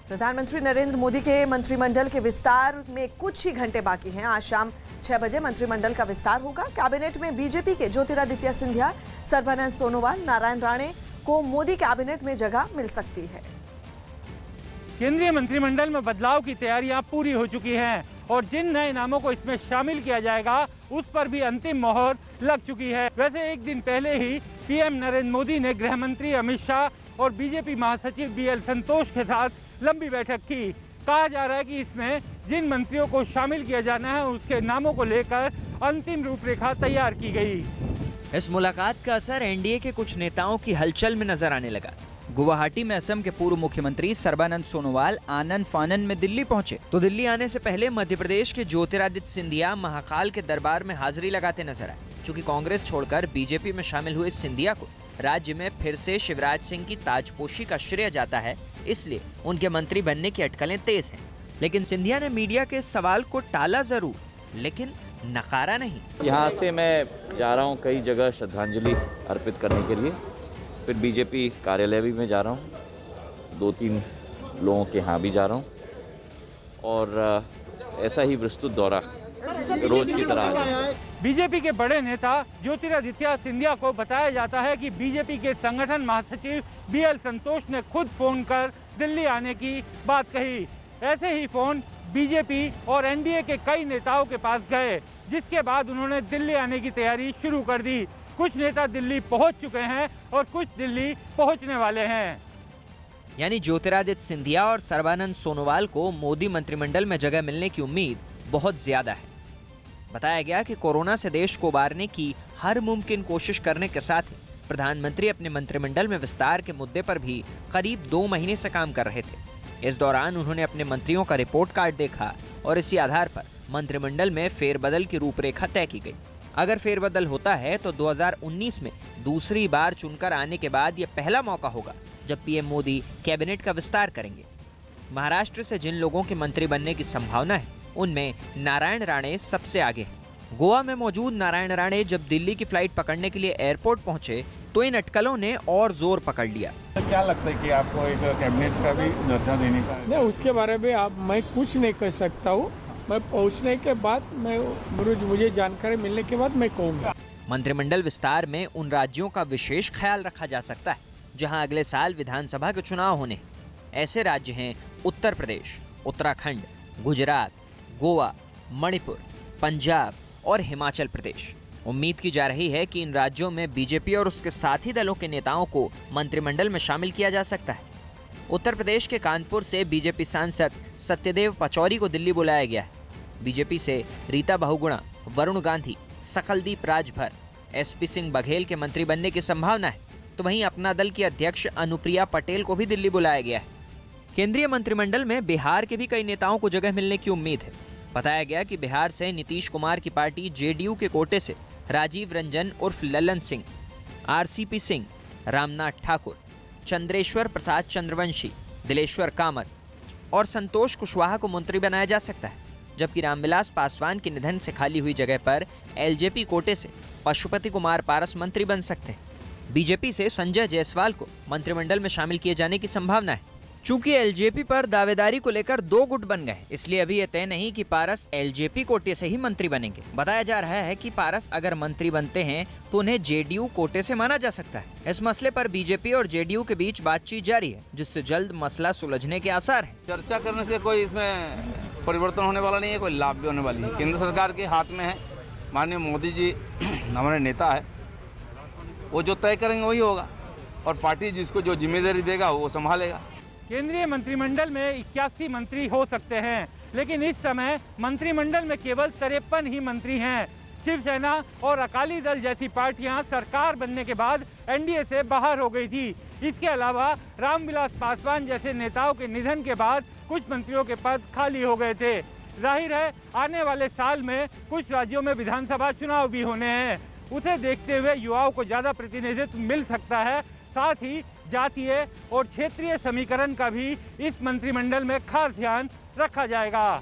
प्रधानमंत्री नरेंद्र मोदी के मंत्रिमंडल के विस्तार में कुछ ही घंटे बाकी हैं। आज शाम 6 बजे मंत्रिमंडल का विस्तार होगा। कैबिनेट में बीजेपी के ज्योतिरादित्य सिंधिया, सर्बानंद सोनोवाल, नारायण राणे को मोदी कैबिनेट में जगह मिल सकती है। केंद्रीय मंत्रिमंडल में बदलाव की तैयारियां पूरी हो चुकी हैं और जिन नए नामों को इसमें शामिल किया जाएगा उस पर भी अंतिम मोहर लग चुकी है। वैसे एक दिन पहले ही पीएम नरेंद्र मोदी ने गृह मंत्री अमित शाह और बीजेपी महासचिव बीएल संतोष के साथ लंबी बैठक की। कहा जा रहा है कि इसमें जिन मंत्रियों को शामिल किया जाना है उसके नामों को लेकर अंतिम रूपरेखा तैयार की गई। इस मुलाकात का असर एनडीए के कुछ नेताओं की हलचल में नजर आने लगा। गुवाहाटी में असम के पूर्व मुख्यमंत्री सर्बानंद सोनोवाल आनन फानन में दिल्ली पहुंचे तो दिल्ली आने से पहले मध्य प्रदेश के ज्योतिरादित्य सिंधिया महाकाल के दरबार में हाजिरी लगाते नजर आए। चूंकि कांग्रेस छोड़कर बीजेपी में शामिल हुए सिंधिया को राज्य में फिर से शिवराज सिंह की ताजपोशी का श्रेय जाता है, इसलिए उनके मंत्री बनने की अटकलें तेज हैं। लेकिन सिंधिया ने मीडिया के सवाल को टाला जरूर, लेकिन नकारा नहीं। यहाँ से मैं जा रहा हूँ कई जगह श्रद्धांजलि अर्पित करने के लिए, फिर बीजेपी कार्यालय भी मैं जा रहा हूँ, 2-3 लोगों के यहाँ भी जा रहा हूँ और ऐसा ही विस्तृत दौरा रोज की तरह। बीजेपी के बड़े नेता ज्योतिरादित्य सिंधिया को बताया जाता है कि बीजेपी के संगठन महासचिव बीएल संतोष ने खुद फोन कर दिल्ली आने की बात कही। ऐसे ही फोन बीजेपी और एनडीए के कई नेताओं के पास गए, जिसके बाद उन्होंने दिल्ली आने की तैयारी शुरू कर दी। कुछ नेता दिल्ली पहुंच चुके हैं और कुछ दिल्ली पहुंचने वाले हैं। यानी ज्योतिरादित्य सिंधिया और सर्बानंद सोनोवाल को मोदी मंत्रिमंडल में जगह मिलने की उम्मीद बहुत ज्यादा है। बताया गया कि कोरोना से देश को उबारने की हर मुमकिन कोशिश करने के साथ ही प्रधानमंत्री अपने मंत्रिमंडल में विस्तार के मुद्दे पर भी करीब 2 महीने से काम कर रहे थे। इस दौरान उन्होंने अपने मंत्रियों का रिपोर्ट कार्ड देखा और इसी आधार पर मंत्रिमंडल में फेरबदल की रूपरेखा तय की गई। अगर फेरबदल होता है तो 2019 में दूसरी बार चुनकर आने के बाद यह पहला मौका होगा जब पीएम मोदी कैबिनेट का विस्तार करेंगे। महाराष्ट्र से जिन लोगों के मंत्री बनने की संभावना है उनमें नारायण राणे सबसे आगे हैं। गोवा में मौजूद नारायण राणे जब दिल्ली की फ्लाइट पकड़ने के लिए एयरपोर्ट पहुंचे तो इन अटकलों ने और जोर पकड़ लिया। तो क्या लगता है कि आपको एक कैबिनेट का भी दर्जा देने का? नहीं, उसके बारे में मैं कुछ नहीं कर सकता हूँ। मैं पहुँचने के बाद मुझे जानकारी मिलने के बाद मैं कहूँगा। मंत्रिमंडल विस्तार में उन राज्यों का विशेष ख्याल रखा जा सकता है जहां अगले साल विधानसभा के चुनाव होने। ऐसे राज्य हैं उत्तर प्रदेश, उत्तराखंड, गुजरात, गोवा, मणिपुर, पंजाब और हिमाचल प्रदेश। उम्मीद की जा रही है कि इन राज्यों में बीजेपी और उसके साथी दलों के नेताओं को मंत्रिमंडल में शामिल किया जा सकता है। उत्तर प्रदेश के कानपुर से बीजेपी सांसद सत्यदेव पचौरी को दिल्ली बुलाया गया है। बीजेपी से रीता बहुगुणा, वरुण गांधी, सकलदीप राजभर, एसपी सिंह बघेल के मंत्री बनने की संभावना है, तो वहीं अपना दल की अध्यक्ष अनुप्रिया पटेल को भी दिल्ली बुलाया गया है। केंद्रीय मंत्रिमंडल में बिहार के भी कई नेताओं को जगह मिलने की उम्मीद है। बताया गया कि बिहार से नीतीश कुमार की पार्टी जेडीयू के कोटे से राजीव रंजन उर्फ ललन सिंह, आरसीपी सिंह, रामनाथ ठाकुर, चंद्रेश्वर प्रसाद चंद्रवंशी, दिलेश्वर कामत और संतोष कुशवाहा को मंत्री बनाया जा सकता है। जबकि रामविलास पासवान के निधन से खाली हुई जगह पर एलजेपी कोटे से पशुपति कुमार पारस मंत्री बन सकते हैं। बीजेपी से संजय जायसवाल को मंत्रिमंडल में शामिल किए जाने की संभावना है। चूंकि एलजेपी पर दावेदारी को लेकर 2 गुट बन गए, इसलिए अभी यह तय नहीं कि पारस एलजेपी कोटे से ही मंत्री बनेंगे। बताया जा रहा है कि पारस अगर मंत्री बनते हैं तो उन्हें जेडीयू कोटे से माना जा सकता है। इस मसले पर बीजेपी और जेडीयू के बीच बातचीत जारी है, जिससे जल्द मसला सुलझने के आसार हैं। चर्चा करने से कोई इसमें परिवर्तन होने वाला नहीं है, कोई लाभ भी होने वाली है। केंद्र सरकार के हाथ में है। माननीय मोदी जी हमारे नेता है, वो जो तय करेंगे वही होगा और पार्टी जिसको जो जिम्मेदारी देगा वो संभालेगा। केंद्रीय मंत्रिमंडल में 81 मंत्री हो सकते हैं, लेकिन इस समय मंत्रिमंडल में केवल 53 ही मंत्री हैं। शिवसेना और अकाली दल जैसी पार्टियां सरकार बनने के बाद एनडीए से बाहर हो गई थी। इसके अलावा रामविलास पासवान जैसे नेताओं के निधन के बाद कुछ मंत्रियों के पद खाली हो गए थे। जाहिर है आने वाले साल में कुछ राज्यों में विधानसभा चुनाव भी होने हैं। उसे देखते हुए युवाओं को ज्यादा प्रतिनिधित्व मिल सकता है। साथ ही जातीय और क्षेत्रीय समीकरण का भी इस मंत्रिमंडल में खास ध्यान रखा जाएगा।